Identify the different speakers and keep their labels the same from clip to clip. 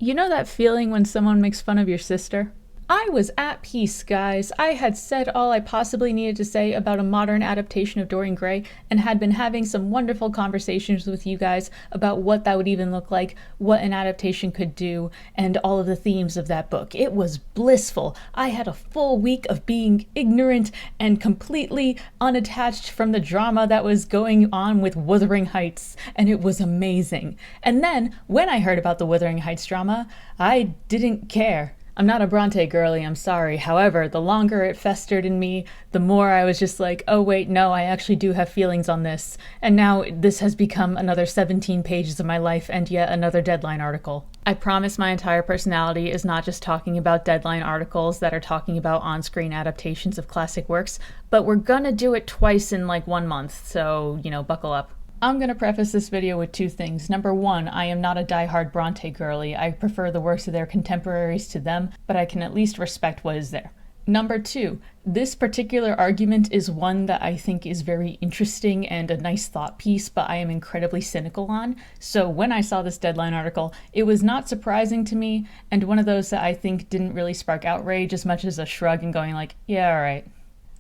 Speaker 1: You know that feeling when someone makes fun of your sister? I was at peace, guys. I had said all I possibly needed to say about a modern adaptation of Dorian Gray and had been having some wonderful conversations with you guys about what that would even look like, what an adaptation could do, and all of the themes of that book. It was blissful. I had a full week of being ignorant and completely unattached from the drama that was going on with Wuthering Heights, and it was amazing. And then, when I heard about the Wuthering Heights drama, I didn't care. I'm not a Bronte girly, I'm sorry. However, the longer it festered in me, the more I was just like, oh wait, no, I actually do have feelings on this. And now this has become another 17 pages of my life and yet another Deadline article. I promise my entire personality is not just talking about Deadline articles that are talking about on-screen adaptations of classic works, but we're gonna do it twice in like 1 month, so, buckle up. I'm going to preface this video with two things. Number one, I am not a diehard Bronte girly. I prefer the works of their contemporaries to them, but I can at least respect what is there. Number two, this particular argument is one that I think is very interesting and a nice thought piece, but I am incredibly cynical on. So when I saw this Deadline article, it was not surprising to me, and one of those that I think didn't really spark outrage as much as a shrug and going like, yeah, alright.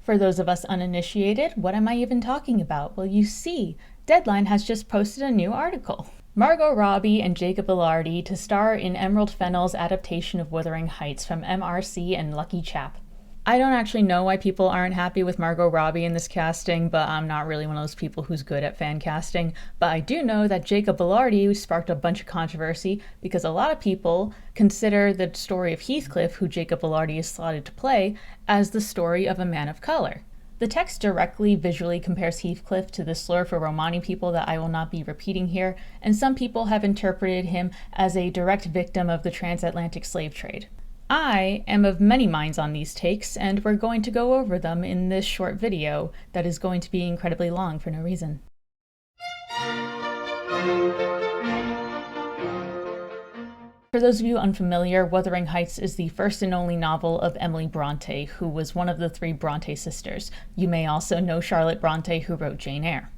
Speaker 1: For those of us uninitiated, what am I even talking about? Well, you see, Deadline has just posted a new article. Margot Robbie and Jacob Elordi to star in Emerald Fennell's adaptation of Wuthering Heights from MRC and Lucky Chap. I don't actually know why people aren't happy with Margot Robbie in this casting, but I'm not really one of those people who's good at fan casting. But I do know that Jacob Elordi sparked a bunch of controversy because a lot of people consider the story of Heathcliff, who Jacob Elordi is slotted to play, as the story of a man of color. The text directly visually compares Heathcliff to the slur for Romani people that I will not be repeating here, and some people have interpreted him as a direct victim of the transatlantic slave trade. I am of many minds on these takes, and we're going to go over them in this short video that is going to be incredibly long for no reason. For those of you unfamiliar, Wuthering Heights is the first and only novel of Emily Brontë, who was one of the three Bronte sisters. You may also know Charlotte Brontë, who wrote Jane Eyre.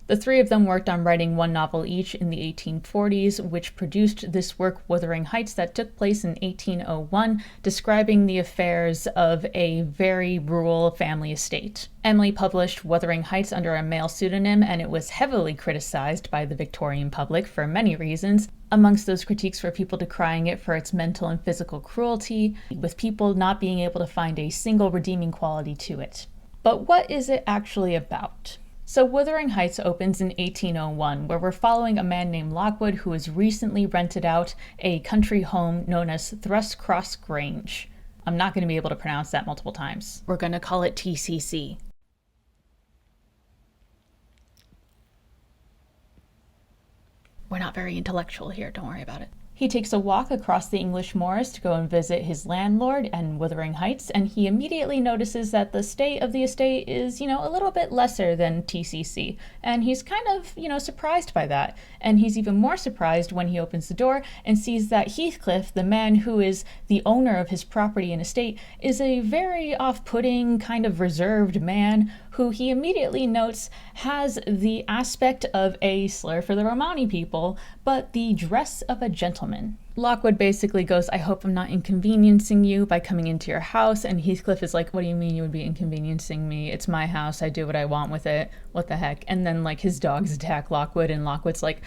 Speaker 1: The three of them worked on writing one novel each in the 1840s, which produced this work, Wuthering Heights, that took place in 1801, describing the affairs of a very rural family estate. Emily published Wuthering Heights under a male pseudonym, and it was heavily criticized by the Victorian public for many reasons. Amongst those critiques were people decrying it for its mental and physical cruelty, with people not being able to find a single redeeming quality to it. But what is it actually about? So Wuthering Heights opens in 1801, where we're following a man named Lockwood who has recently rented out a country home known as Thrushcross Grange. I'm not going to be able to pronounce that multiple times. We're going to call it TCC. We're not very intellectual here, don't worry about it. He takes a walk across the English moors to go and visit his landlord in Wuthering Heights, and he immediately notices that the state of the estate is, a little bit lesser than TCC. And he's kind of, surprised by that. And he's even more surprised when he opens the door and sees that Heathcliff, the man who is the owner of his property and estate, is a very off-putting, kind of reserved man who he immediately notes has the aspect of a slur for the Romani people, but the dress of a gentleman. Lockwood basically goes, I hope I'm not inconveniencing you by coming into your house, and Heathcliff is like, what do you mean you would be inconveniencing me? It's my house, I do what I want with it, what the heck? And then his dogs attack Lockwood, and Lockwood's like,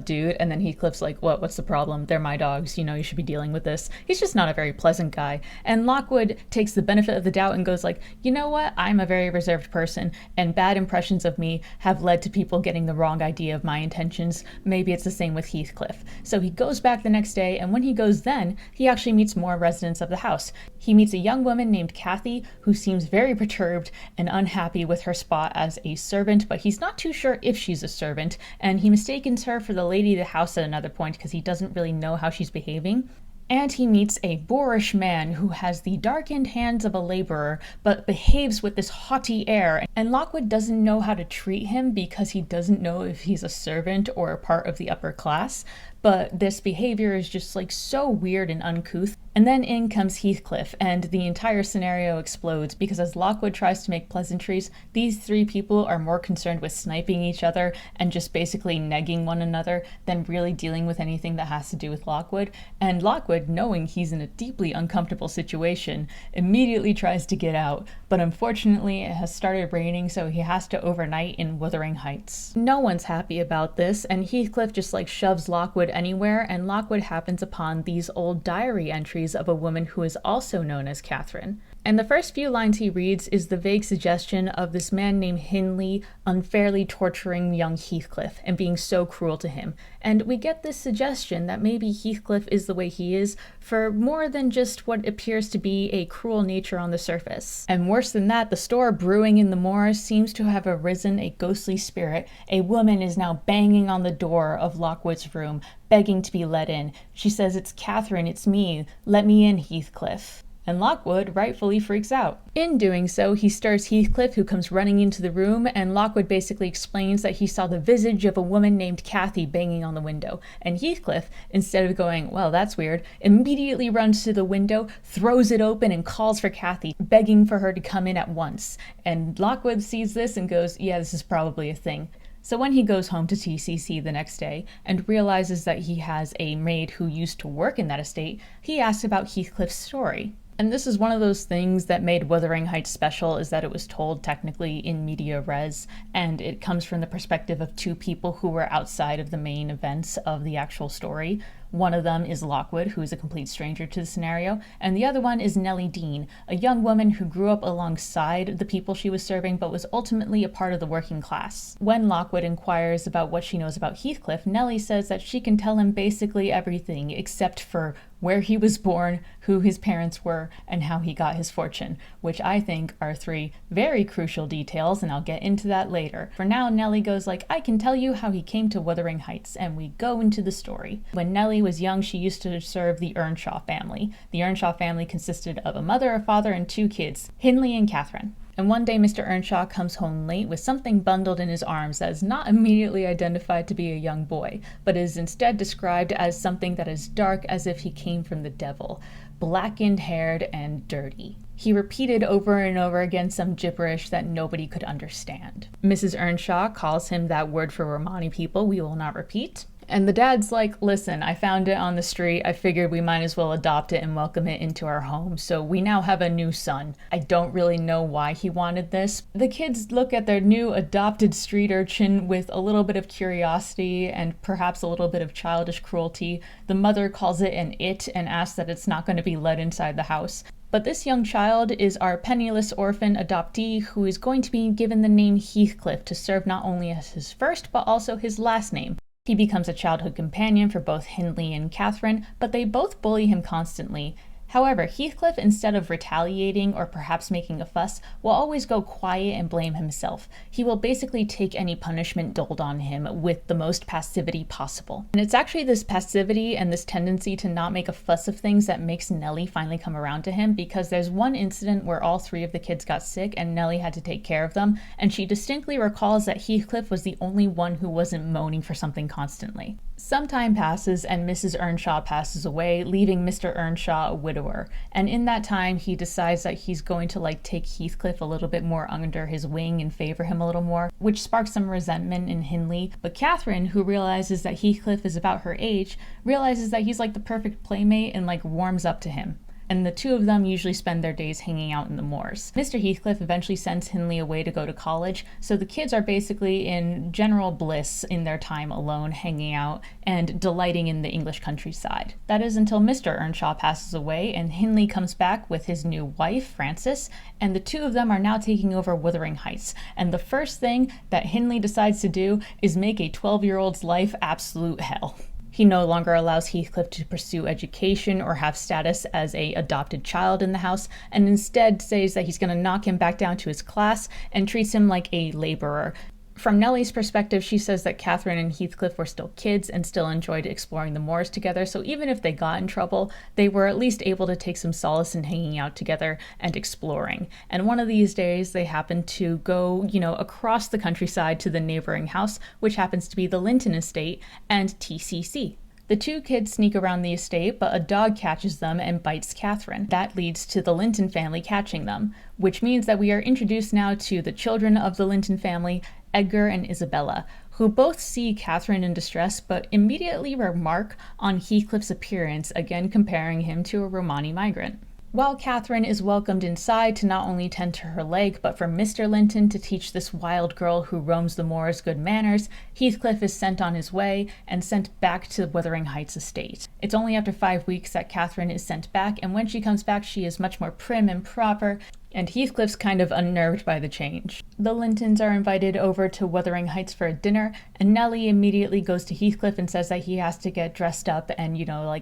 Speaker 1: dude, and then Heathcliff's like, what's the problem? They're my dogs, you should be dealing with this. He's just not a very pleasant guy. And Lockwood takes the benefit of the doubt and goes like, you know what? I'm a very reserved person, and bad impressions of me have led to people getting the wrong idea of my intentions. Maybe it's the same with Heathcliff. So he goes back the next day, and when he goes then, he actually meets more residents of the house. He meets a young woman named Kathy, who seems very perturbed and unhappy with her spot as a servant, but he's not too sure if she's a servant, and he mistakes her for the lady of the house at another point because he doesn't really know how she's behaving. And he meets a boorish man who has the darkened hands of a laborer, but behaves with this haughty air. And Lockwood doesn't know how to treat him because he doesn't know if he's a servant or a part of the upper class. but this behavior is just like so weird and uncouth. And then in comes Heathcliff, and the entire scenario explodes because as Lockwood tries to make pleasantries, these three people are more concerned with sniping each other and just basically negging one another than really dealing with anything that has to do with Lockwood. And Lockwood, knowing he's in a deeply uncomfortable situation, immediately tries to get out, but unfortunately it has started raining, so he has to overnight in Wuthering Heights. No one's happy about this, and Heathcliff just like shoves Lockwood anywhere, and Lockwood happens upon these old diary entries of a woman who is also known as Catherine. And the first few lines he reads is the vague suggestion of this man named Hindley unfairly torturing young Heathcliff and being so cruel to him. And we get this suggestion that maybe Heathcliff is the way he is for more than just what appears to be a cruel nature on the surface. And worse than that, the storm brewing in the moors seems to have arisen a ghostly spirit. A woman is now banging on the door of Lockwood's room, begging to be let in. She says, "It's Catherine, it's me. Let me in, Heathcliff." And Lockwood rightfully freaks out. In doing so, he stirs Heathcliff, who comes running into the room, and Lockwood basically explains that he saw the visage of a woman named Kathy banging on the window. And Heathcliff, instead of going, "Well, that's weird," immediately runs to the window, throws it open, and calls for Kathy, begging for her to come in at once. And Lockwood sees this and goes, "Yeah, this is probably a thing." So when he goes home to TCC the next day and realizes that he has a maid who used to work in that estate, he asks about Heathcliff's story. And this is one of those things that made Wuthering Heights special, is that it was told technically in media res, and it comes from the perspective of two people who were outside of the main events of the actual story. One of them is Lockwood, who is a complete stranger to the scenario, and the other one is Nelly Dean, a young woman who grew up alongside the people she was serving but was ultimately a part of the working class. When Lockwood inquires about what she knows about Heathcliff, Nelly says that she can tell him basically everything except for where he was born, who his parents were, and how he got his fortune, which I think are three very crucial details, and I'll get into that later. For now, Nelly goes like, "I can tell you how he came to Wuthering Heights," and we go into the story. When Nelly was young, she used to serve the Earnshaw family. The Earnshaw family consisted of a mother, a father, and two kids, Hindley and Catherine. And one day Mr. Earnshaw comes home late with something bundled in his arms that is not immediately identified to be a young boy, but is instead described as something that is dark as if he came from the devil, blackened-haired and dirty. He repeated over and over again some gibberish that nobody could understand. Mrs. Earnshaw calls him that word for Romani people we will not repeat. And the dad's like, "Listen, I found it on the street. I figured we might as well adopt it and welcome it into our home. So we now have a new son." I don't really know why he wanted this. The kids look at their new adopted street urchin with a little bit of curiosity and perhaps a little bit of childish cruelty. The mother calls it an it and asks that it's not going to be let inside the house. But this young child is our penniless orphan adoptee who is going to be given the name Heathcliff to serve not only as his first but also his last name. He becomes a childhood companion for both Hindley and Catherine, but they both bully him constantly. However, Heathcliff, instead of retaliating or perhaps making a fuss, will always go quiet and blame himself. He will basically take any punishment doled on him with the most passivity possible. And it's actually this passivity and this tendency to not make a fuss of things that makes Nelly finally come around to him, because there's one incident where all three of the kids got sick and Nelly had to take care of them, and she distinctly recalls that Heathcliff was the only one who wasn't moaning for something constantly. Some time passes and Mrs. Earnshaw passes away, leaving Mr. Earnshaw a widower. And in that time, he decides that he's going to take Heathcliff a little bit more under his wing and favor him a little more, which sparks some resentment in Hindley. But Catherine, who realizes that Heathcliff is about her age, realizes that he's like the perfect playmate and warms up to him. And the two of them usually spend their days hanging out in the moors. Mr. Heathcliff eventually sends Hindley away to go to college, so the kids are basically in general bliss in their time alone, hanging out and delighting in the English countryside. That is until Mr. Earnshaw passes away and Hindley comes back with his new wife, Frances, and the two of them are now taking over Wuthering Heights. And the first thing that Hindley decides to do is make a 12-year-old's life absolute hell. He no longer allows Heathcliff to pursue education or have status as an adopted child in the house, and instead says that he's going to knock him back down to his class and treats him like a laborer. From Nelly's perspective, she says that Catherine and Heathcliff were still kids and still enjoyed exploring the moors together, so even if they got in trouble, they were at least able to take some solace in hanging out together and exploring. And one of these days, they happen to go, across the countryside to the neighboring house, which happens to be the Linton estate and TCC. The two kids sneak around the estate, but a dog catches them and bites Catherine. That leads to the Linton family catching them, which means that we are introduced now to the children of the Linton family, Edgar and Isabella, who both see Catherine in distress but immediately remark on Heathcliff's appearance, again comparing him to a Romani migrant. While Catherine is welcomed inside to not only tend to her leg, but for Mr. Linton to teach this wild girl who roams the moors good manners, Heathcliff is sent on his way and sent back to Wuthering Heights estate. It's only after 5 weeks that Catherine is sent back, and when she comes back she is much more prim and proper, and Heathcliff's kind of unnerved by the change. The Lintons are invited over to Wuthering Heights for a dinner, and Nelly immediately goes to Heathcliff and says that he has to get dressed up and,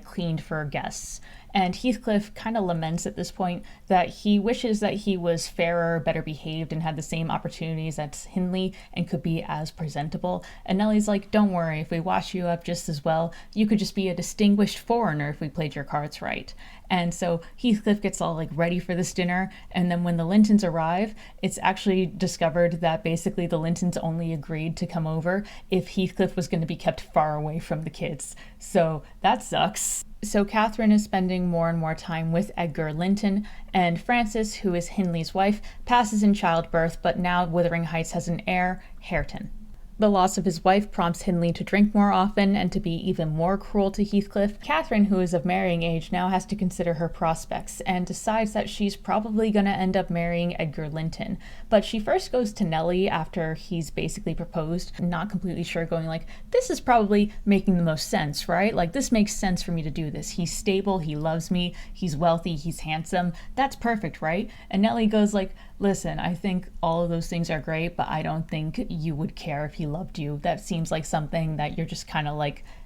Speaker 1: cleaned for guests. And Heathcliff kind of laments at this point that he wishes that he was fairer, better behaved, and had the same opportunities as Hindley and could be as presentable. And Nelly's like, don't worry, if we wash you up just as well, you could just be a distinguished foreigner if we played your cards right. And so Heathcliff gets all ready for this dinner, and then when the Lintons arrive, it's actually discovered that basically the Lintons only agreed to come over if Heathcliff was going to be kept far away from the kids. So that sucks. So Catherine is spending more and more time with Edgar Linton, and Frances, who is Hindley's wife, passes in childbirth, but now Wuthering Heights has an heir, Hareton. The loss of his wife prompts Hindley to drink more often and to be even more cruel to Heathcliff. Catherine, who is of marrying age, now has to consider her prospects and decides that she's probably going to end up marrying Edgar Linton. But she first goes to Nelly after he's basically proposed, not completely sure, going this is probably making the most sense, right? This makes sense for me to do this. He's stable, he loves me, he's wealthy, he's handsome. That's perfect, right? And Nelly goes listen, I think all of those things are great, but I don't think you would care if he loved you. That seems like something that you're just kind of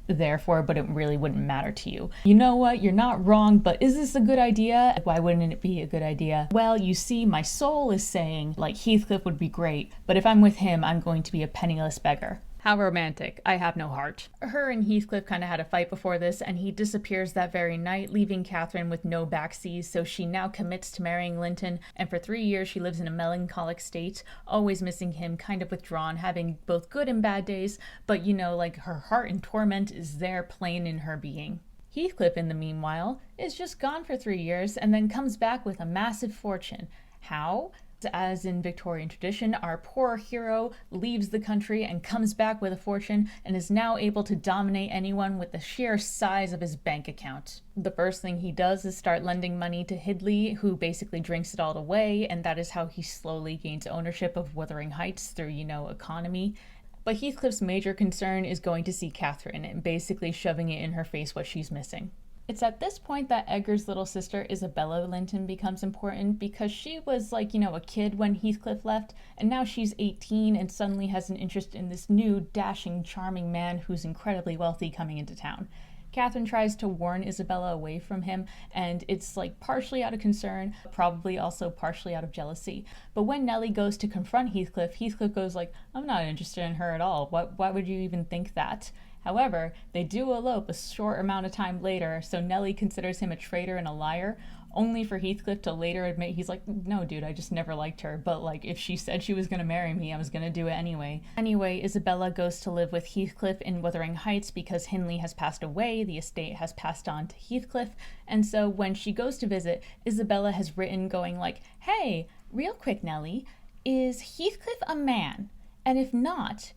Speaker 1: there for, but it really wouldn't matter to you. You know what? You're not wrong, but is this a good idea? Why wouldn't it be a good idea? Well, you see, my soul is saying Heathcliff would be great, but if I'm with him, I'm going to be a penniless beggar. How romantic. I have no heart. Her and Heathcliff kind of had a fight before this, and he disappears that very night, leaving Catherine with no backseas, so she now commits to marrying Linton, and for 3 years she lives in a melancholic state, always missing him, kind of withdrawn, having both good and bad days, but her heart in torment is there plain in her being. Heathcliff, in the meanwhile, is just gone for 3 years, and then comes back with a massive fortune. How? As in Victorian tradition, our poor hero leaves the country and comes back with a fortune and is now able to dominate anyone with the sheer size of his bank account. The first thing he does is start lending money to Hindley, who basically drinks it all away, and that is how he slowly gains ownership of Wuthering Heights through, economy. But Heathcliff's major concern is going to see Catherine and basically shoving it in her face what she's missing. It's at this point that Edgar's little sister, Isabella Linton, becomes important because she was a kid when Heathcliff left, and now she's 18 and suddenly has an interest in this new, dashing, charming man who's incredibly wealthy coming into town. Catherine tries to warn Isabella away from him, and it's partially out of concern, probably also partially out of jealousy. But when Nelly goes to confront Heathcliff, Heathcliff goes I'm not interested in her at all. Why would you even think that? However, they do elope a short amount of time later, so Nelly considers him a traitor and a liar, only for Heathcliff to later admit he's no dude, I just never liked her, but if she said she was gonna marry me, I was gonna do it anyway. Anyway, Isabella goes to live with Heathcliff in Wuthering Heights because Hindley has passed away, the estate has passed on to Heathcliff, and so when she goes to visit, Isabella has written going hey, real quick Nelly, is Heathcliff a man? And if not,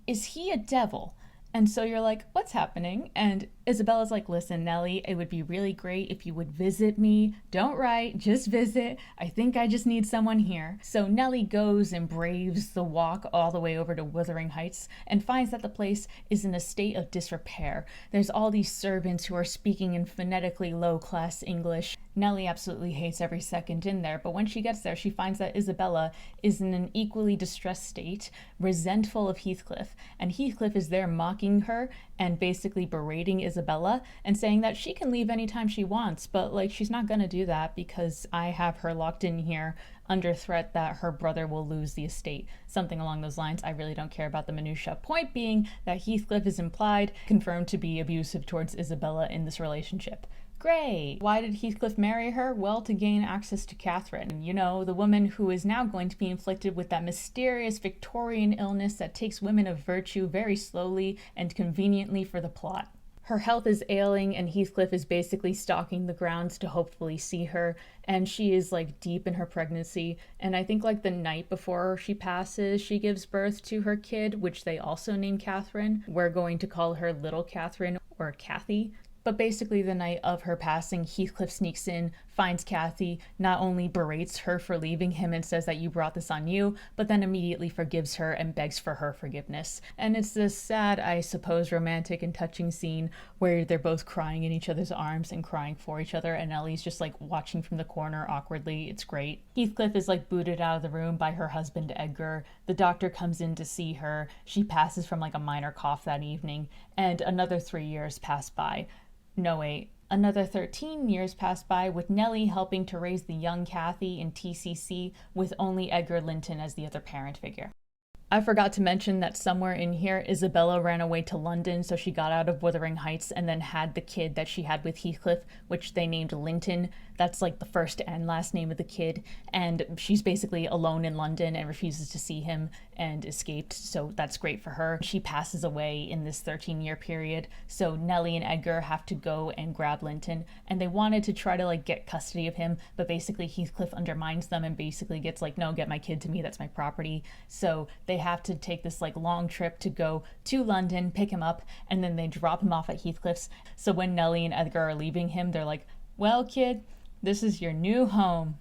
Speaker 1: is he a devil? And so you're what's happening? And Isabella's listen, Nelly, it would be really great if you would visit me. Don't write, just visit. I think I just need someone here. So Nelly goes and braves the walk all the way over to Wuthering Heights and finds that the place is in a state of disrepair. There's all these servants who are speaking in phonetically low-class English. Nelly absolutely hates every second in there, but when she gets there, she finds that Isabella is in an equally distressed state, resentful of Heathcliff, and Heathcliff is there mocking her and basically berating Isabella and saying that she can leave anytime she wants, but she's not gonna do that because I have her locked in here under threat that her brother will lose the estate. Something along those lines. I really don't care about the minutiae. Point being that Heathcliff is confirmed to be abusive towards Isabella in this relationship. Great. Why did Heathcliff marry her? Well, to gain access to Catherine. The woman who is now going to be inflicted with that mysterious Victorian illness that takes women of virtue very slowly and conveniently for the plot. Her health is ailing, and Heathcliff is basically stalking the grounds to hopefully see her. And she is like deep in her pregnancy. And I think like the night before she passes, she gives birth to her kid, which they also name Catherine. We're going to call her Little Catherine or Kathy. But basically, the night of her passing, Heathcliff sneaks in, finds Kathy, not only berates her for leaving him and says that you brought this on you, but then immediately forgives her and begs for her forgiveness. And it's this sad, I suppose, romantic and touching scene where they're both crying in each other's arms and crying for each other, and Nellie's just like watching from the corner awkwardly. It's great. Heathcliff is like booted out of the room by her husband, Edgar. The doctor comes in to see her. She passes from like a minor cough that evening, and another 3 years pass by. No, wait. Another 13 years passed by, with Nelly helping to raise the young Kathy in TCC, with only Edgar Linton as the other parent figure. I forgot to mention that somewhere in here, Isabella ran away to London, so she got out of Wuthering Heights and then had the kid that she had with Heathcliff, which they named Linton. That's like the first and last name of the kid, and she's basically alone in London and refuses to see him and escaped, so that's great for her. She passes away in this 13-year period, so Nelly and Edgar have to go and grab Linton, and they wanted to try to like get custody of him, but basically Heathcliff undermines them and basically gets like, no, get my kid to me, that's my property. So they have to take this like long trip to go to London, pick him up, and then they drop him off at Heathcliff's. So when Nelly and Edgar are leaving him, they're like, well, kid, this is your new home.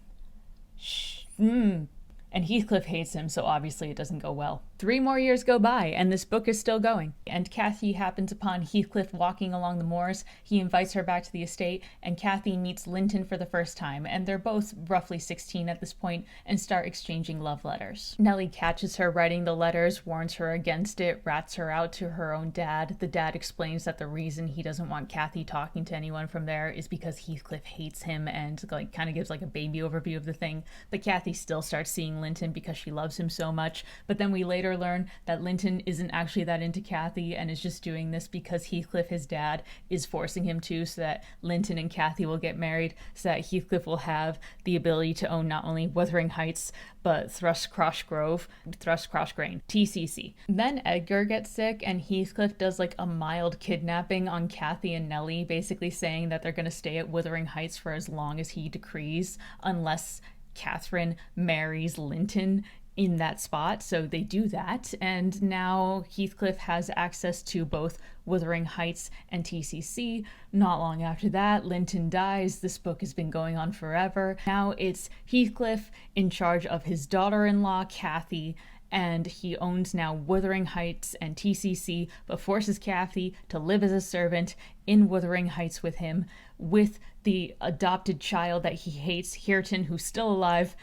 Speaker 1: Shh. And Heathcliff hates him, so obviously it doesn't go well. 3 more years go by, and this book is still going. And Kathy happens upon Heathcliff walking along the moors. He invites her back to the estate, and Kathy meets Linton for the first time, and they're both roughly 16 at this point, and start exchanging love letters. Nelly catches her writing the letters, warns her against it, rats her out to her own dad. The dad explains that the reason he doesn't want Kathy talking to anyone from there is because Heathcliff hates him, and like kind of gives like a baby overview of the thing. But Kathy still starts seeing Linton because she loves him so much. But then we later learn that Linton isn't actually that into Kathy and is just doing this because Heathcliff, his dad, is forcing him to, so that Linton and Kathy will get married, so that Heathcliff will have the ability to own not only Wuthering Heights, but Thrushcross Grain, TCC. Then Edgar gets sick, and Heathcliff does like a mild kidnapping on Kathy and Nelly, basically saying that they're going to stay at Wuthering Heights for as long as he decrees, unless Catherine marries Linton in that spot. So they do that, and now Heathcliff has access to both Wuthering Heights and TCC. Not long after that, Linton dies. This book has been going on forever. Now it's Heathcliff in charge of his daughter-in-law, Kathy, and he owns now Wuthering Heights and TCC, but forces Kathy to live as a servant in Wuthering Heights with him, with the adopted child that he hates, Hareton, who's still alive,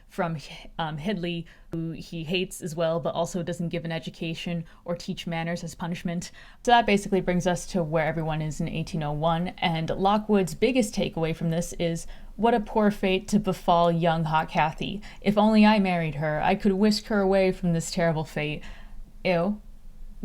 Speaker 1: from Headley, who he hates as well, but also doesn't give an education or teach manners as punishment. So that basically brings us to where everyone is in 1801, and Lockwood's biggest takeaway from this is, what a poor fate to befall young hot Kathy. If only I married her, I could whisk her away from this terrible fate. Ew.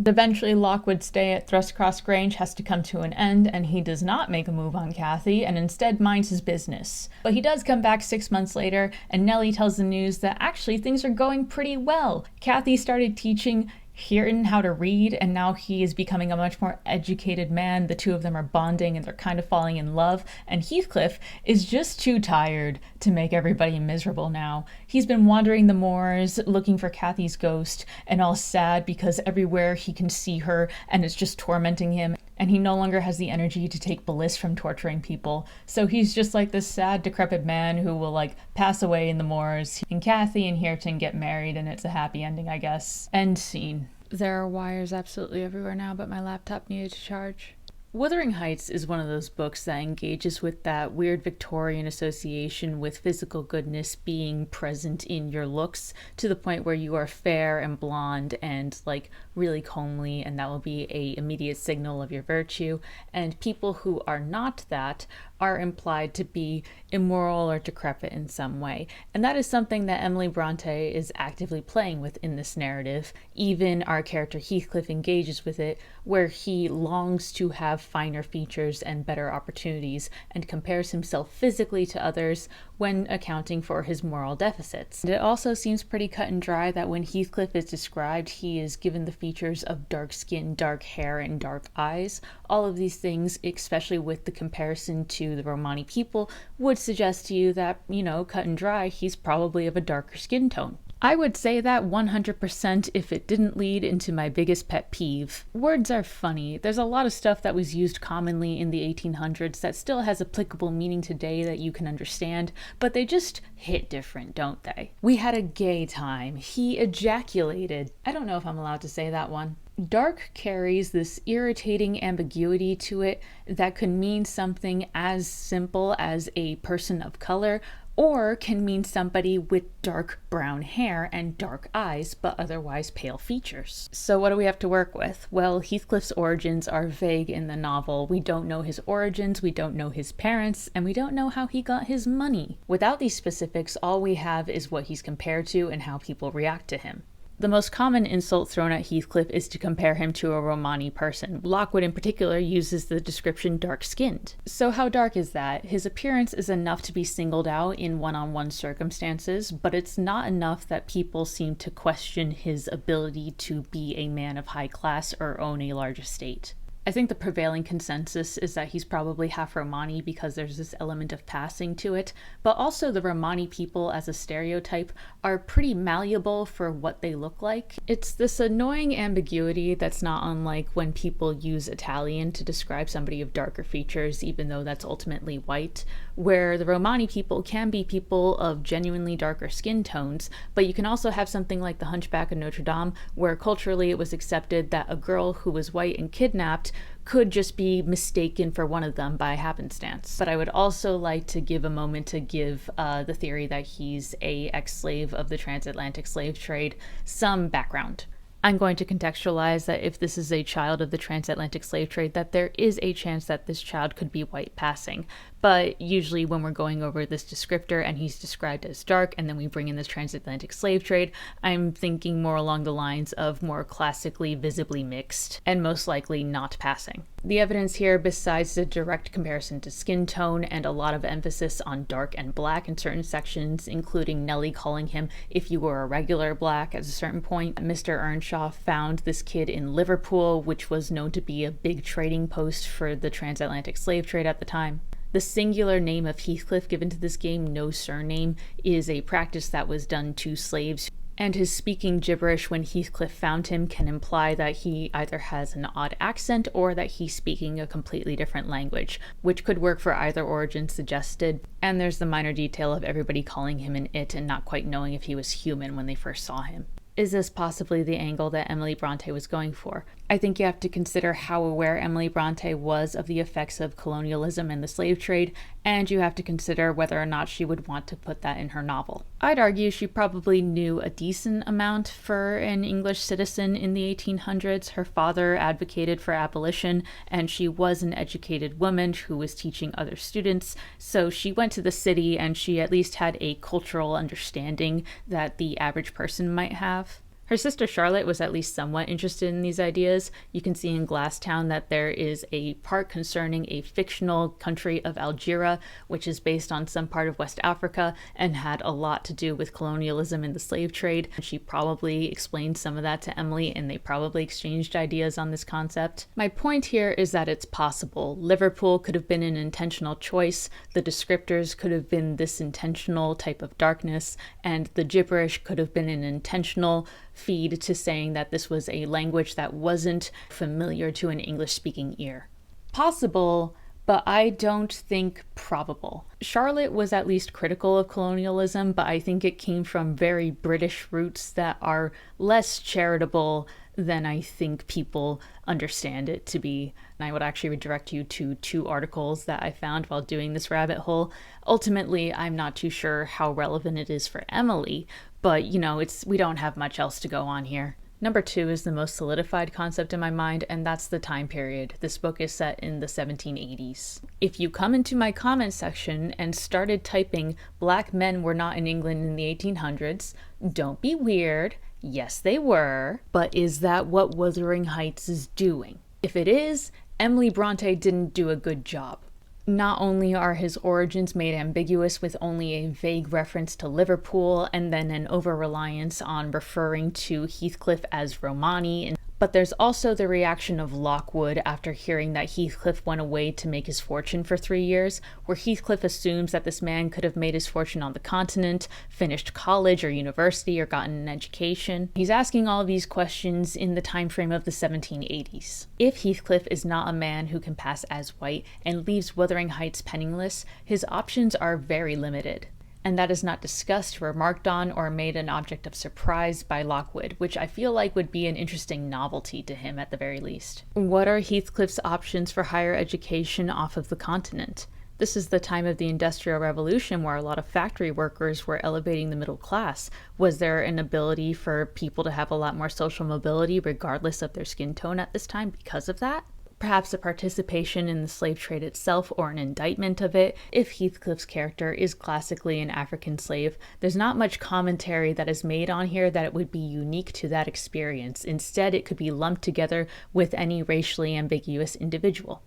Speaker 1: Eventually, Lockwood's stay at Thrushcross Grange has to come to an end, and he does not make a move on Kathy, and instead minds his business. But he does come back 6 months later, and Nelly tells the news that actually things are going pretty well. Kathy started teaching Hareton how to read, and now he is becoming a much more educated man. The two of them are bonding, and they're kind of falling in love, and Heathcliff is just too tired to make everybody miserable now. He's been wandering the moors, looking for Kathy's ghost, and all sad because everywhere he can see her, and it's just tormenting him, and he no longer has the energy to take bliss from torturing people. So he's just like this sad, decrepit man who will like pass away in the moors, and Kathy and Hareton get married, and it's a happy ending, I guess. End scene. There are wires absolutely everywhere now, but my laptop needed to charge. Wuthering Heights is one of those books that engages with that weird Victorian association with physical goodness being present in your looks, to the point where you are fair and blonde and like really comely, and that will be a immediate signal of your virtue, and people who are not that are implied to be immoral or decrepit in some way. And that is something that Emily Brontë is actively playing with in this narrative. Even our character Heathcliff engages with it, where he longs to have finer features and better opportunities, and compares himself physically to others when accounting for his moral deficits. And it also seems pretty cut and dry that when Heathcliff is described, he is given the features of dark skin, dark hair, and dark eyes. All of these things, especially with the comparison to the Romani people, would suggest to you that, cut and dry, he's probably of a darker skin tone. I would say that 100% if it didn't lead into my biggest pet peeve. Words are funny. There's a lot of stuff that was used commonly in the 1800s that still has applicable meaning today that you can understand, but they just hit different, don't they? We had a gay time. He ejaculated. I don't know if I'm allowed to say that one. Dark carries this irritating ambiguity to it that could mean something as simple as a person of color, or can mean somebody with dark brown hair and dark eyes, but otherwise pale features. So what do we have to work with? Well, Heathcliff's origins are vague in the novel. We don't know his origins, we don't know his parents, and we don't know how he got his money. Without these specifics, all we have is what he's compared to and how people react to him. The most common insult thrown at Heathcliff is to compare him to a Romani person. Lockwood in particular uses the description dark-skinned. So how dark is that? His appearance is enough to be singled out in one-on-one circumstances, but it's not enough that people seem to question his ability to be a man of high class or own a large estate. I think the prevailing consensus is that he's probably half Romani because there's this element of passing to it, but also the Romani people as a stereotype are pretty malleable for what they look like. It's this annoying ambiguity that's not unlike when people use Italian to describe somebody of darker features, even though that's ultimately white, where the Romani people can be people of genuinely darker skin tones, but you can also have something like the Hunchback of Notre Dame, where culturally it was accepted that a girl who was white and kidnapped could just be mistaken for one of them by happenstance. But I would also like to give a moment to give the theory that he's a ex-slave of the transatlantic slave trade some background. I'm going to contextualize that if this is a child of the transatlantic slave trade, that there is a chance that this child could be white passing. But usually when we're going over this descriptor and he's described as dark and then we bring in this transatlantic slave trade, I'm thinking more along the lines of more classically visibly mixed and most likely not passing. The evidence here, besides the direct comparison to skin tone and a lot of emphasis on dark and black in certain sections, including Nelly calling him "if you were a regular black" at a certain point, Mr. Earnshaw found this kid in Liverpool, which was known to be a big trading post for the transatlantic slave trade at the time. The singular name of Heathcliff given to this game, no surname, is a practice that was done to slaves, and his speaking gibberish when Heathcliff found him can imply that he either has an odd accent or that he's speaking a completely different language, which could work for either origin suggested. And there's the minor detail of everybody calling him an it and not quite knowing if he was human when they first saw him. Is this possibly the angle that Emily Brontë was going for? I think you have to consider how aware Emily Brontë was of the effects of colonialism and the slave trade, and you have to consider whether or not she would want to put that in her novel. I'd argue she probably knew a decent amount for an English citizen in the 1800s. Her father advocated for abolition, and she was an educated woman who was teaching other students, so she went to the city and she at least had a cultural understanding that the average person might have. Her sister Charlotte was at least somewhat interested in these ideas. You can see in Glasstown that there is a part concerning a fictional country of Algeria, which is based on some part of West Africa and had a lot to do with colonialism and the slave trade. She probably explained some of that to Emily, and they probably exchanged ideas on this concept. My point here is that it's possible. Liverpool could have been an intentional choice, the descriptors could have been this intentional type of darkness, and the gibberish could have been an intentional feed to saying that this was a language that wasn't familiar to an English-speaking ear. Possible, but I don't think probable. Charlotte was at least critical of colonialism, but I think it came from very British roots that are less charitable than I think people understand it to be. And I would actually redirect you to 2 articles that I found while doing this rabbit hole. Ultimately, I'm not too sure how relevant it is for Emily, but we don't have much else to go on here. Number 2 is the most solidified concept in my mind, and that's the time period. This book is set in the 1780s. If you come into my comments section and started typing "Black men were not in England in the 1800s," don't be weird. Yes, they were. But is that what Wuthering Heights is doing? If it is, Emily Brontë didn't do a good job. Not only are his origins made ambiguous with only a vague reference to Liverpool and then an over-reliance on referring to Heathcliff as Romani, but there's also the reaction of Lockwood after hearing that Heathcliff went away to make his fortune for 3 years, where Heathcliff assumes that this man could have made his fortune on the continent, finished college or university, or gotten an education. He's asking all of these questions in the time frame of the 1780s. If Heathcliff is not a man who can pass as white and leaves Wuthering Heights penniless, his options are very limited. And that is not discussed, remarked on, or made an object of surprise by Lockwood, which I feel like would be an interesting novelty to him at the very least. What are Heathcliff's options for higher education off of the continent? This is the time of the Industrial Revolution where a lot of factory workers were elevating the middle class. Was there an ability for people to have a lot more social mobility regardless of their skin tone at this time because of that? Perhaps a participation in the slave trade itself or an indictment of it. If Heathcliff's character is classically an African slave, there's not much commentary that is made on here that it would be unique to that experience. Instead, it could be lumped together with any racially ambiguous individual.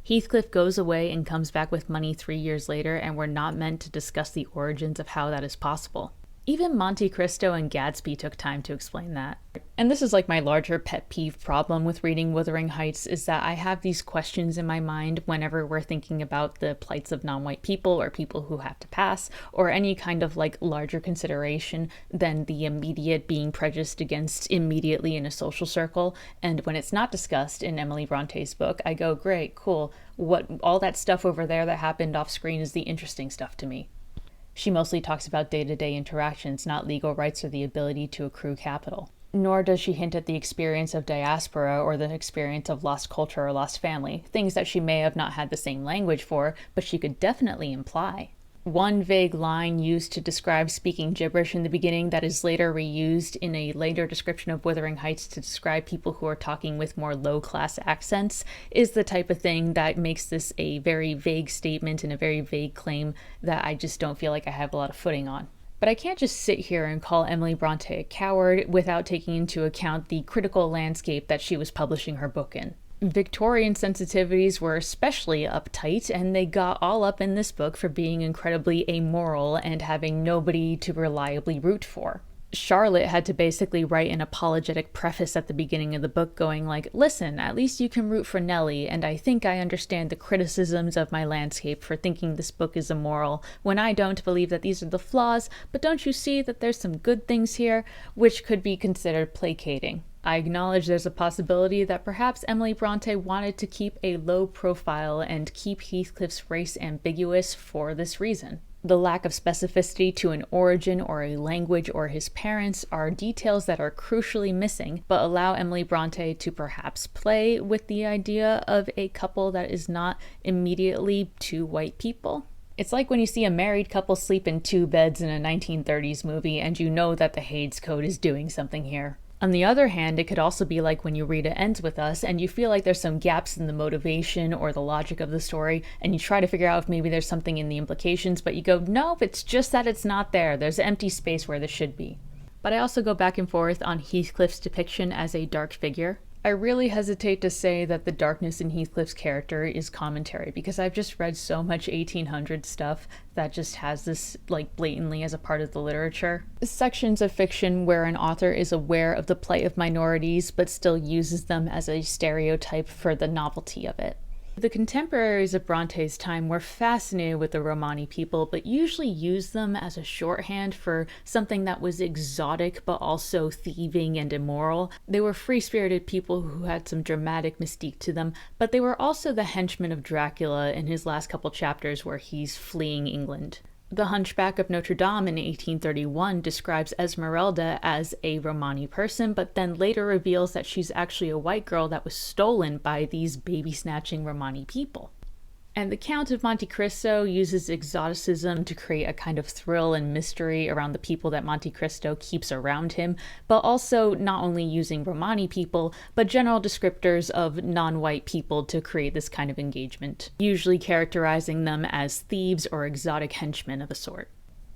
Speaker 1: Heathcliff goes away and comes back with money 3 years later, and we're not meant to discuss the origins of how that is possible. Even Monte Cristo and Gatsby took time to explain that. And this is like my larger pet peeve problem with reading Wuthering Heights, is that I have these questions in my mind whenever we're thinking about the plights of non-white people or people who have to pass, or any kind of like larger consideration than the immediate being prejudiced against immediately in a social circle. And when it's not discussed in Emily Bronte's book, I go, great, cool. What all that stuff over there that happened off screen is the interesting stuff to me. She mostly talks about day-to-day interactions, not legal rights or the ability to accrue capital. Nor does she hint at the experience of diaspora or the experience of lost culture or lost family, things that she may have not had the same language for, but she could definitely imply. One vague line used to describe speaking gibberish in the beginning that is later reused in a later description of Wuthering Heights to describe people who are talking with more low-class accents is the type of thing that makes this a very vague statement and a very vague claim that I just don't feel like I have a lot of footing on. But I can't just sit here and call Emily Brontë a coward without taking into account the critical landscape that she was publishing her book in. Victorian sensitivities were especially uptight, and they got all up in this book for being incredibly amoral and having nobody to reliably root for. Charlotte had to basically write an apologetic preface at the beginning of the book going like, listen, at least you can root for Nelly, and I think I understand the criticisms of my landscape for thinking this book is immoral, when I don't believe that these are the flaws, but don't you see that there's some good things here, which could be considered placating. I acknowledge there's a possibility that perhaps Emily Brontë wanted to keep a low profile and keep Heathcliff's race ambiguous for this reason. The lack of specificity to an origin or a language or his parents are details that are crucially missing, but allow Emily Brontë to perhaps play with the idea of a couple that is not immediately two white people. It's like when you see a married couple sleep in 2 beds in a 1930s movie and you know that the Hays Code is doing something here. On the other hand, it could also be like when you read It Ends With Us and you feel like there's some gaps in the motivation or the logic of the story, and you try to figure out if maybe there's something in the implications, but you go, nope, it's just that it's not there. There's empty space where there should be. But I also go back and forth on Heathcliff's depiction as a dark figure. I really hesitate to say that the darkness in Heathcliff's character is commentary, because I've just read so much 1800 stuff that just has this like blatantly as a part of the literature. Sections of fiction where an author is aware of the plight of minorities but still uses them as a stereotype for the novelty of it. The contemporaries of Bronte's time were fascinated with the Romani people, but usually used them as a shorthand for something that was exotic but also thieving and immoral. They were free-spirited people who had some dramatic mystique to them, but they were also the henchmen of Dracula in his last couple chapters where he's fleeing England. The Hunchback of Notre Dame in 1831 describes Esmeralda as a Romani person, but then later reveals that she's actually a white girl that was stolen by these baby-snatching Romani people. And the Count of Monte Cristo uses exoticism to create a kind of thrill and mystery around the people that Monte Cristo keeps around him, but also not only using Romani people, but general descriptors of non-white people to create this kind of engagement, usually characterizing them as thieves or exotic henchmen of a sort.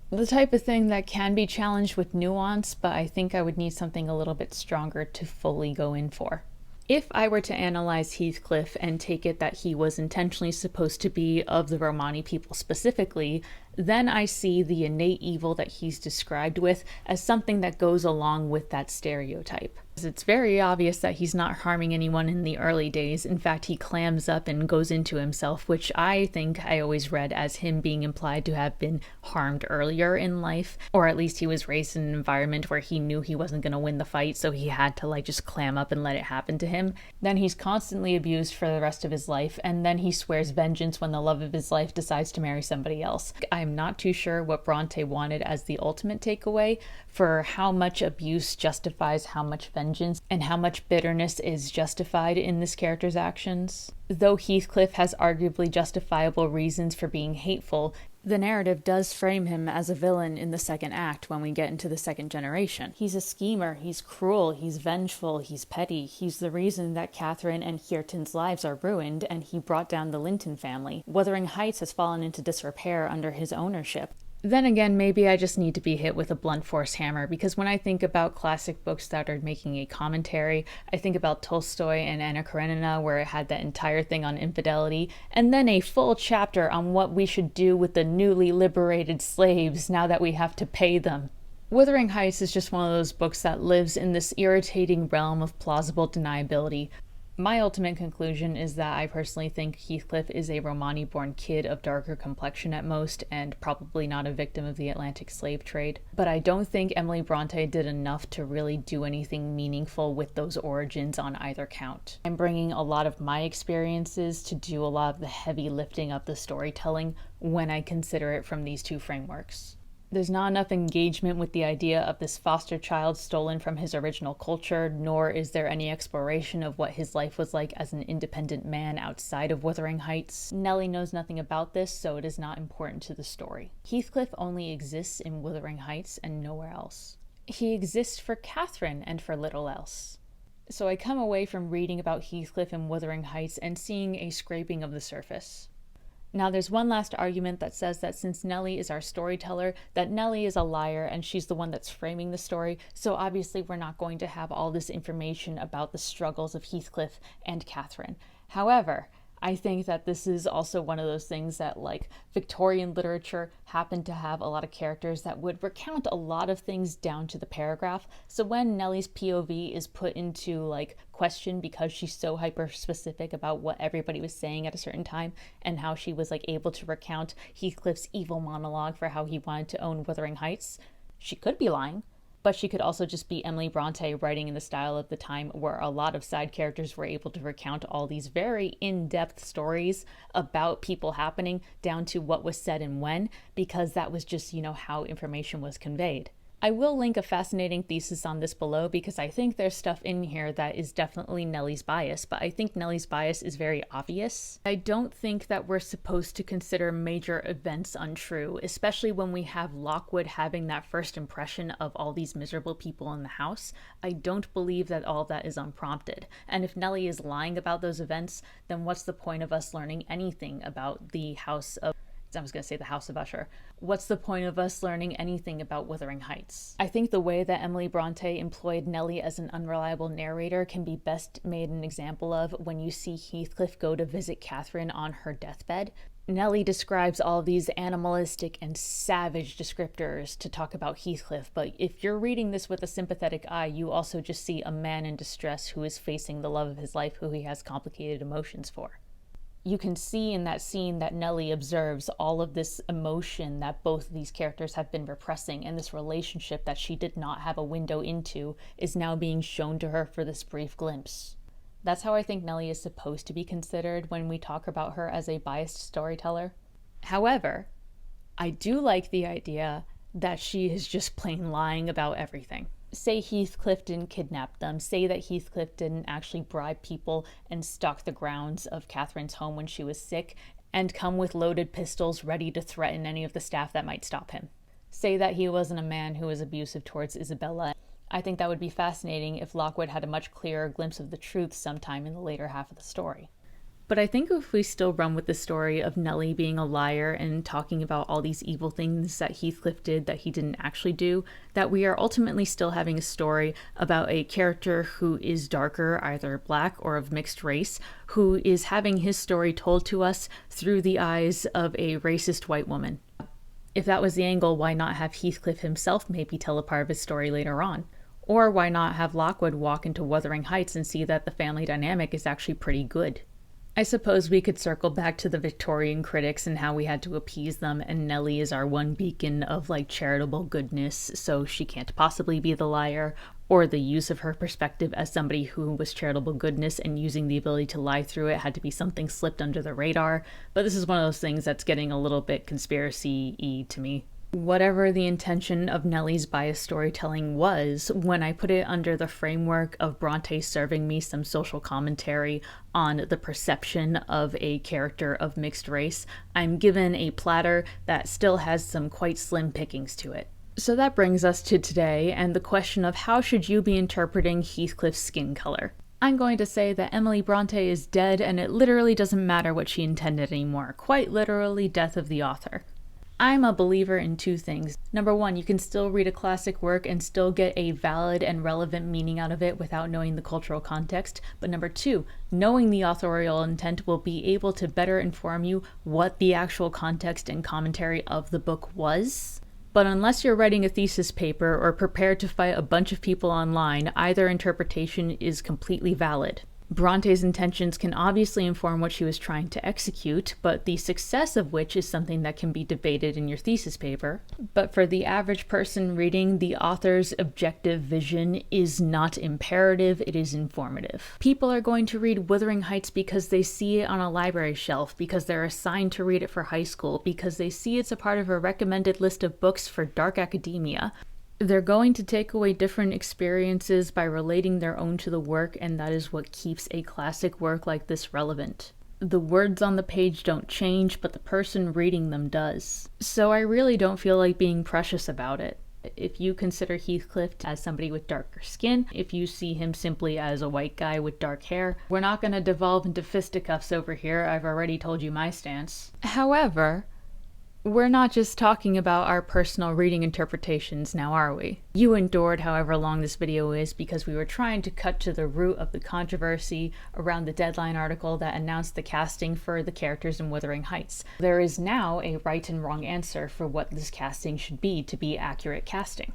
Speaker 1: The type of thing that can be challenged with nuance, but I think I would need something a little bit stronger to fully go in for. If I were to analyze Heathcliff and take it that he was intentionally supposed to be of the Romani people specifically, then I see the innate evil that he's described with as something that goes along with that stereotype. It's very obvious that he's not harming anyone in the early days. In fact, he clams up and goes into himself, which I think I always read as him being implied to have been harmed earlier in life, or at least he was raised in an environment where he knew he wasn't going to win the fight, so he had to just clam up and let it happen to him. Then he's constantly abused for the rest of his life, and then he swears vengeance when the love of his life decides to marry somebody else. I'm not too sure what Bronte wanted as the ultimate takeaway for how much abuse justifies how much vengeance and how much bitterness is justified in this character's actions. Though Heathcliff has arguably justifiable reasons for being hateful, the narrative does frame him as a villain in the second act when we get into the second generation. He's a schemer, he's cruel, he's vengeful, he's petty, he's the reason that Catherine and Hareton's lives are ruined, and he brought down the Linton family. Wuthering Heights has fallen into disrepair under his ownership. Then again, maybe I just need to be hit with a blunt force hammer, because when I think about classic books that are making a commentary, I think about Tolstoy and Anna Karenina, where it had that entire thing on infidelity, and then a full chapter on what we should do with the newly liberated slaves now that we have to pay them. Wuthering Heights is just one of those books that lives in this irritating realm of plausible deniability. My ultimate conclusion is that I personally think Heathcliff is a Romani-born kid of darker complexion at most, and probably not a victim of the Atlantic slave trade. But I don't think Emily Brontë did enough to really do anything meaningful with those origins on either count. I'm bringing a lot of my experiences to do a lot of the heavy lifting of the storytelling when I consider it from these two frameworks. There's not enough engagement with the idea of this foster child stolen from his original culture, nor is there any exploration of what his life was like as an independent man outside of Wuthering Heights. Nelly knows nothing about this, so it is not important to the story. Heathcliff only exists in Wuthering Heights and nowhere else. He exists for Catherine and for little else. So I come away from reading about Heathcliff in Wuthering Heights and seeing a scraping of the surface. Now, there's one last argument that says that since Nelly is our storyteller, that Nelly is a liar and she's the one that's framing the story, so obviously we're not going to have all this information about the struggles of Heathcliff and Catherine. However, I think that this is also one of those things that, Victorian literature happened to have a lot of characters that would recount a lot of things down to the paragraph. So when Nelly's POV is put into, question because she's so hyper-specific about what everybody was saying at a certain time and how she was, able to recount Heathcliff's evil monologue for how he wanted to own Wuthering Heights, she could be lying. But she could also just be Emily Brontë writing in the style of the time where a lot of side characters were able to recount all these very in-depth stories about people happening down to what was said and when, because that was just, how information was conveyed. I will link a fascinating thesis on this below because I think there's stuff in here that is definitely Nelly's bias, but I think Nelly's bias is very obvious. I don't think that we're supposed to consider major events untrue, especially when we have Lockwood having that first impression of all these miserable people in the house. I don't believe that all of that is unprompted. And if Nelly is lying about those events, then what's the point of us learning anything about the House of Usher. What's the point of us learning anything about Wuthering Heights? I think the way that Emily Brontë employed Nelly as an unreliable narrator can be best made an example of when you see Heathcliff go to visit Catherine on her deathbed. Nelly describes all these animalistic and savage descriptors to talk about Heathcliff, but if you're reading this with a sympathetic eye, you also just see a man in distress who is facing the love of his life who he has complicated emotions for. You can see in that scene that Nelly observes all of this emotion that both of these characters have been repressing, and this relationship that she did not have a window into is now being shown to her for this brief glimpse. That's how I think Nelly is supposed to be considered when we talk about her as a biased storyteller. However, I do like the idea that she is just plain lying about everything. Say Heathcliff didn't kidnap them, say that Heathcliff didn't actually bribe people and stalk the grounds of Catherine's home when she was sick, and come with loaded pistols ready to threaten any of the staff that might stop him. Say that he wasn't a man who was abusive towards Isabella. I think that would be fascinating if Lockwood had a much clearer glimpse of the truth sometime in the later half of the story. But I think if we still run with the story of Nelly being a liar and talking about all these evil things that Heathcliff did that he didn't actually do, that we are ultimately still having a story about a character who is darker, either black or of mixed race, who is having his story told to us through the eyes of a racist white woman. If that was the angle, why not have Heathcliff himself maybe tell a part of his story later on? Or why not have Lockwood walk into Wuthering Heights and see that the family dynamic is actually pretty good? I suppose we could circle back to the Victorian critics and how we had to appease them, and Nelly is our one beacon of charitable goodness, so she can't possibly be the liar, or the use of her perspective as somebody who was charitable goodness and using the ability to lie through it had to be something slipped under the radar. But this is one of those things that's getting a little bit conspiracy-y to me. Whatever the intention of Nelly's biased storytelling was, when I put it under the framework of Bronte serving me some social commentary on the perception of a character of mixed race, I'm given a platter that still has some quite slim pickings to it. So that brings us to today and the question of how should you be interpreting Heathcliff's skin color? I'm going to say that Emily Brontë is dead and it literally doesn't matter what she intended anymore, quite literally death of the author. I'm a believer in two things. Number one, you can still read a classic work and still get a valid and relevant meaning out of it without knowing the cultural context. But number two, knowing the authorial intent will be able to better inform you what the actual context and commentary of the book was. But unless you're writing a thesis paper or prepared to fight a bunch of people online, either interpretation is completely valid. Bronte's intentions can obviously inform what she was trying to execute, but the success of which is something that can be debated in your thesis paper. But for the average person reading, the author's objective vision is not imperative, it is informative. People are going to read Wuthering Heights because they see it on a library shelf, because they're assigned to read it for high school, because they see it's a part of a recommended list of books for dark academia. They're going to take away different experiences by relating their own to the work, and that is what keeps a classic work like this relevant. The words on the page don't change, but the person reading them does. So I really don't feel like being precious about it. If you consider Heathcliff as somebody with darker skin, if you see him simply as a white guy with dark hair, we're not going to devolve into fisticuffs over here. I've already told you my stance. However, we're not just talking about our personal reading interpretations now, are we? You endured however long this video is because we were trying to cut to the root of the controversy around the Deadline article that announced the casting for the characters in Wuthering Heights. There is now a right and wrong answer for what this casting should be to be accurate casting.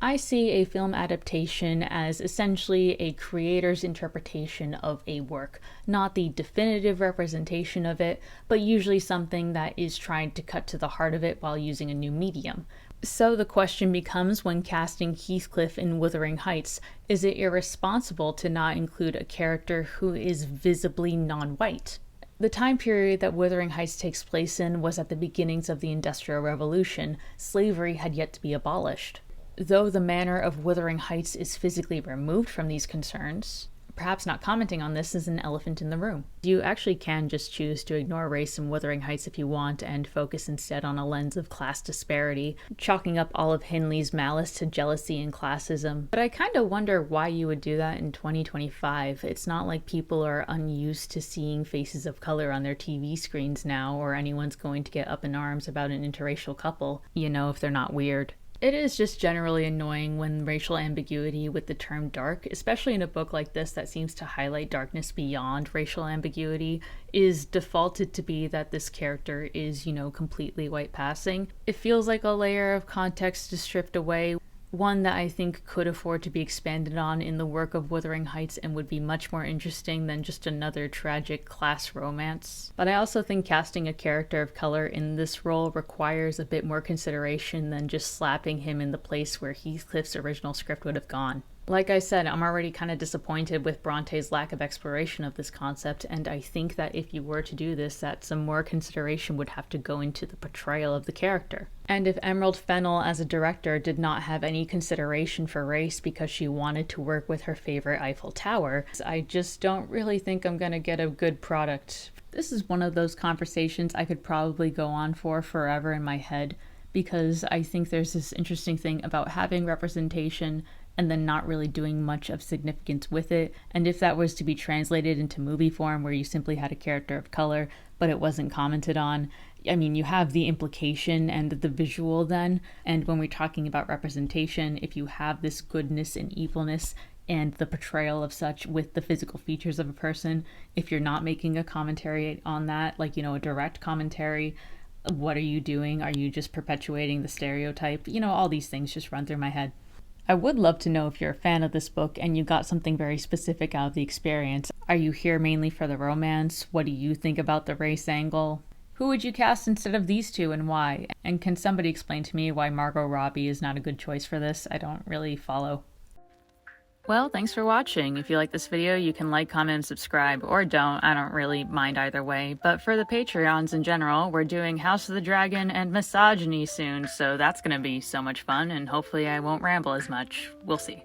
Speaker 1: I see a film adaptation as essentially a creator's interpretation of a work, not the definitive representation of it, but usually something that is trying to cut to the heart of it while using a new medium. So the question becomes, when casting Heathcliff in Wuthering Heights, is it irresponsible to not include a character who is visibly non-white? The time period that Wuthering Heights takes place in was at the beginnings of the Industrial Revolution. Slavery had yet to be abolished. Though the manner of Wuthering Heights is physically removed from these concerns, perhaps not commenting on this is an elephant in the room. You actually can just choose to ignore race in Wuthering Heights if you want and focus instead on a lens of class disparity, chalking up all of Hindley's malice to jealousy and classism. But I kind of wonder why you would do that in 2025. It's not like people are unused to seeing faces of color on their TV screens now, or anyone's going to get up in arms about an interracial couple, if they're not weird. It is just generally annoying when racial ambiguity with the term dark, especially in a book like this that seems to highlight darkness beyond racial ambiguity, is defaulted to be that this character is, completely white passing. It feels like a layer of context is stripped away, one that I think could afford to be expanded on in the work of Wuthering Heights and would be much more interesting than just another tragic class romance. But I also think casting a character of color in this role requires a bit more consideration than just slapping him in the place where Heathcliff's original script would have gone. Like I said, I'm already kind of disappointed with Bronte's lack of exploration of this concept, and I think that if you were to do this, that some more consideration would have to go into the portrayal of the character. And if Emerald Fennell as a director did not have any consideration for race because she wanted to work with her favorite Eiffel Tower, I just don't really think I'm gonna get a good product. This is one of those conversations I could probably go on for forever in my head, because I think there's this interesting thing about having representation and then not really doing much of significance with it. And if that was to be translated into movie form where you simply had a character of color, but it wasn't commented on, I mean, you have the implication and the visual then. And when we're talking about representation, if you have this goodness and evilness and the portrayal of such with the physical features of a person, if you're not making a commentary on that, like, a direct commentary, what are you doing? Are you just perpetuating the stereotype? All these things just run through my head. I would love to know if you're a fan of this book and you got something very specific out of the experience. Are you here mainly for the romance? What do you think about the race angle? Who would you cast instead of these two and why? And can somebody explain to me why Margot Robbie is not a good choice for this? I don't really follow. Well, thanks for watching. If you like this video, you can like, comment, and subscribe, or don't. I don't really mind either way. But for the Patreons in general, we're doing House of the Dragon and misogyny soon, so that's gonna be so much fun, and hopefully I won't ramble as much. We'll see.